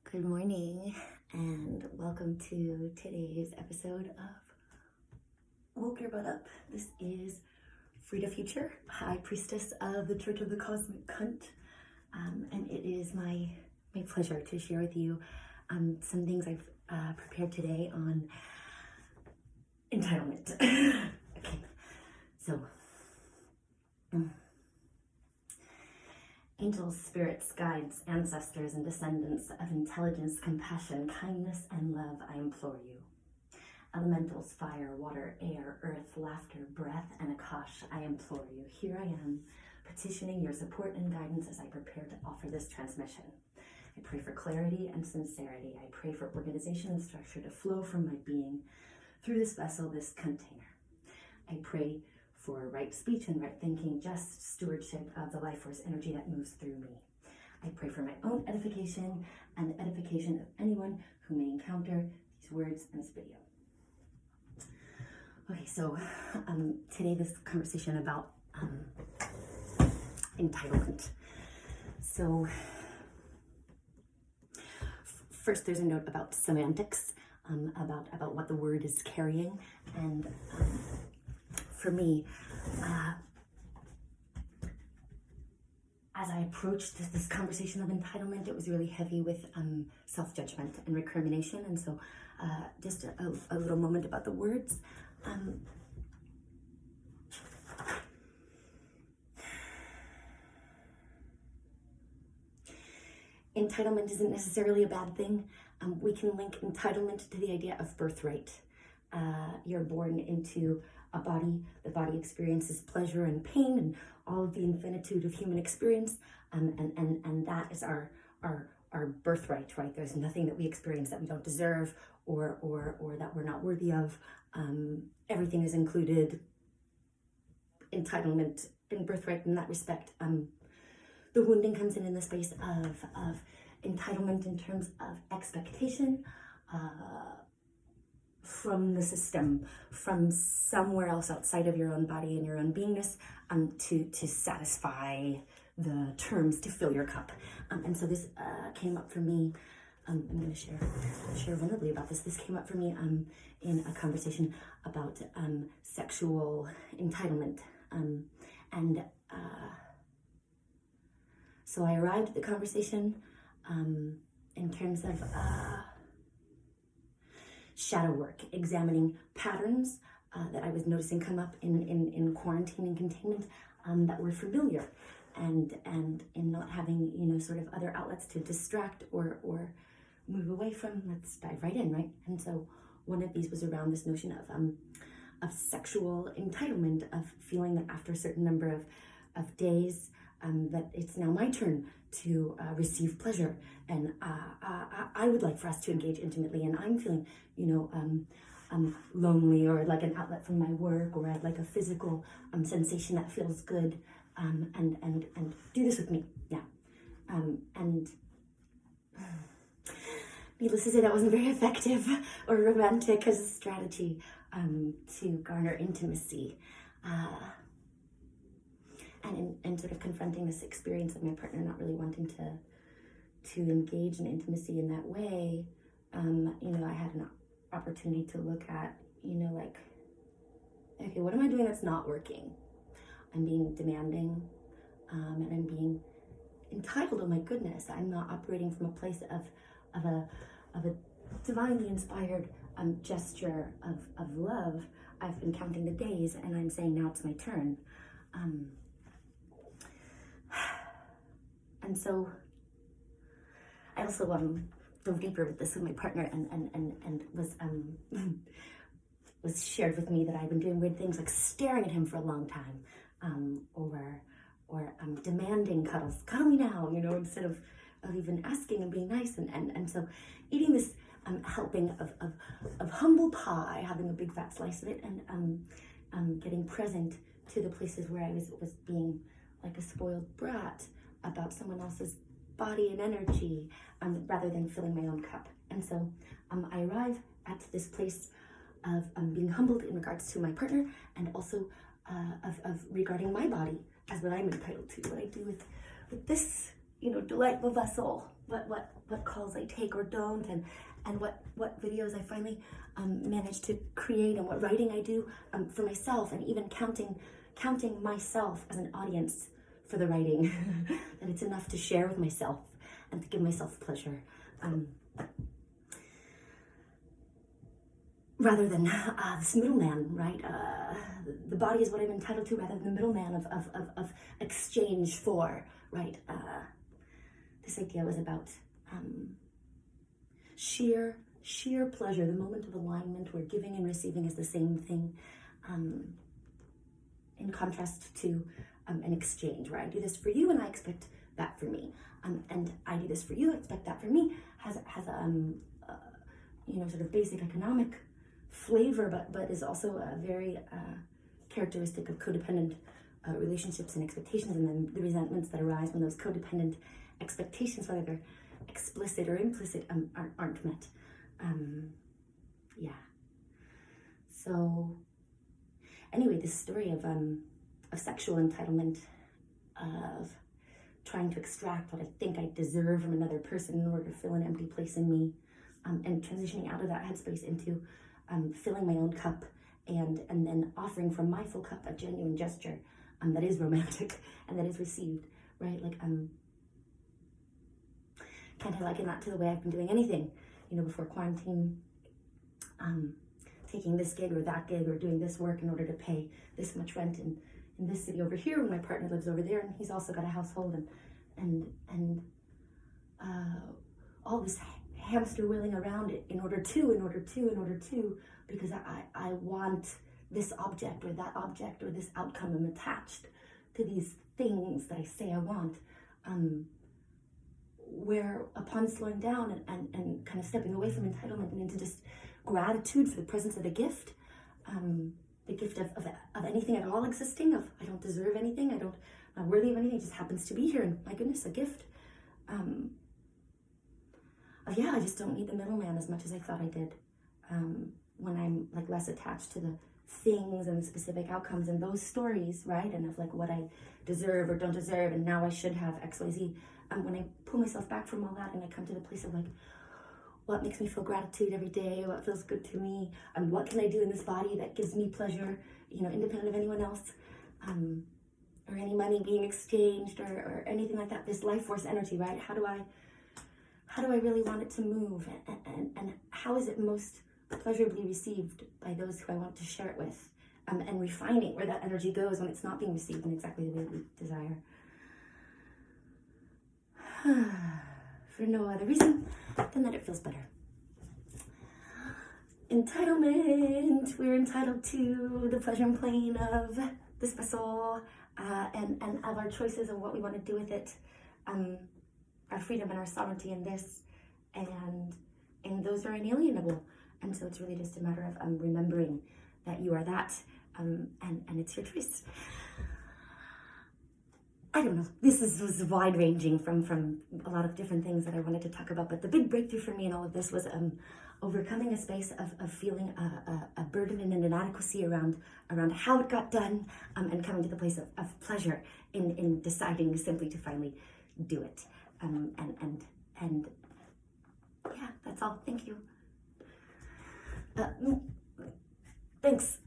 Good morning and welcome to today's episode of Woke Your Butt Up. This is Frida Future, High Priestess of the Church of the Cosmic Cunt, and it is my pleasure to share with you some things I've prepared today on entitlement. Okay, so angels, spirits, guides, ancestors, and descendants of intelligence, compassion, kindness, and love, I implore you. Elementals, fire, water, air, earth, laughter, breath, and Akash, I implore you. Here I am, petitioning your support and guidance as I prepare to offer this transmission. I pray for clarity and sincerity. I pray for organization and structure to flow from my being through this vessel, this container. I pray for right speech and right thinking, just stewardship of the life force energy that moves through me. I pray for my own edification and the edification of anyone who may encounter these words in this video. Okay, so today this conversation about entitlement. So first there's a note about semantics, about what the word is carrying, and for me, as I approached this conversation of entitlement, it was really heavy with self-judgment and recrimination. And so just a little moment about the words. Entitlement isn't necessarily a bad thing. We can link entitlement to the idea of birthright. You're born into a body. The body experiences pleasure and pain and all of the infinitude of human experience, and that is our birthright, right? There's nothing that we experience that we don't deserve or that we're not worthy of. Everything is included. Entitlement and birthright in that respect. The wounding comes in the space of entitlement in terms of expectation, from the system, from somewhere else outside of your own body and your own beingness, to satisfy the terms to fill your cup. And so this came up for me. I'm going to share vulnerably about this. This came up for me in a conversation about sexual entitlement. So I arrived at the conversation in terms of shadow work, examining patterns that I was noticing come up in quarantine and containment that were familiar, and in not having sort of other outlets to distract or move away from. Let's dive right in, right? And so one of these was around this notion of sexual entitlement, of feeling that after a certain number of days that it's now my turn to receive pleasure, and I would like for us to engage intimately, and I'm feeling I'm lonely, or like an outlet from my work, or I'd like a physical sensation that feels good, and do this with me, yeah. And needless to say, that wasn't very effective or romantic as a strategy to garner intimacy. And sort of confronting this experience of my partner not really wanting to engage in intimacy in that way, I had an opportunity to look at, like, okay, what am I doing that's not working? I'm being demanding, and I'm being entitled. Oh my goodness, I'm not operating from a place of a divinely inspired gesture of love. I've been counting the days, and I'm saying now it's my turn. And so I also dove deeper with this with my partner, and was shared with me that I've been doing weird things like staring at him for a long time, or demanding cuddles. Cuddle me now, instead of even asking and being nice, and so eating this helping of humble pie, having a big fat slice of it, and getting present to the places where I was being like a spoiled brat about someone else's body and energy, rather than filling my own cup. And so I arrive at this place of being humbled in regards to my partner, and also of regarding my body as what I'm entitled to, what I do with this delightful vessel what calls I take or don't, and what videos I finally manage to create, and what writing I do for myself, and even counting myself as an audience for the writing, that it's enough to share with myself and to give myself pleasure. Rather than this middleman, right? The body is what I'm entitled to, rather than the middleman of exchange for, right? This idea was about sheer pleasure, the moment of alignment where giving and receiving is the same thing, in contrast to an exchange, where I do this for you and I expect that for me, and I do this for you, I expect that for me, has sort of basic economic flavor, but is also a very characteristic of codependent relationships and expectations, and then the resentments that arise when those codependent expectations, whether they're explicit or implicit, aren't met. Yeah. So anyway, this story of sexual entitlement, of trying to extract what I think I deserve from another person in order to fill an empty place in me, and transitioning out of that headspace into filling my own cup, and then offering from my full cup a genuine gesture that is romantic and that is received, right? Like, can't I liken that to the way I've been doing anything, before quarantine, taking this gig or that gig, or doing this work in order to pay this much rent in this city over here when my partner lives over there, and he's also got a household, and all this hamster wheeling around it in order to, because I want this object or that object or this outcome. I'm attached to these things that I say I want, where upon slowing down and kind of stepping away from entitlement and into just gratitude for the presence of the gift of anything at all existing, of I don't deserve anything, I'm not worthy of anything, it just happens to be here, and my goodness, a gift. I just don't need the middleman as much as I thought I did, when I'm like less attached to the things and the specific outcomes and those stories, right? And of like what I deserve or don't deserve, and now I should have XYZ. When I pull myself back from all that and I come to the place of like, what makes me feel gratitude every day, what feels good to me, and what can I do in this body that gives me pleasure, independent of anyone else, or any money being exchanged, or anything like that, this life force energy, right? How do I really want it to move, and how is it most pleasurably received by those who I want to share it with, and refining where that energy goes when it's not being received in exactly the way we desire. For no other reason than that it feels better. Entitlement. We're entitled to the pleasure and plane of this vessel, and of our choices and what we want to do with it, our freedom and our sovereignty in this, and those are inalienable. And so it's really just a matter of remembering that you are that, and it's your choice. I don't know, this was wide-ranging from a lot of different things that I wanted to talk about, but the big breakthrough for me in all of this was overcoming a space of feeling a burden and an inadequacy around how it got done, and coming to the place of pleasure in deciding simply to finally do it. And yeah, that's all. Thank you. Thanks.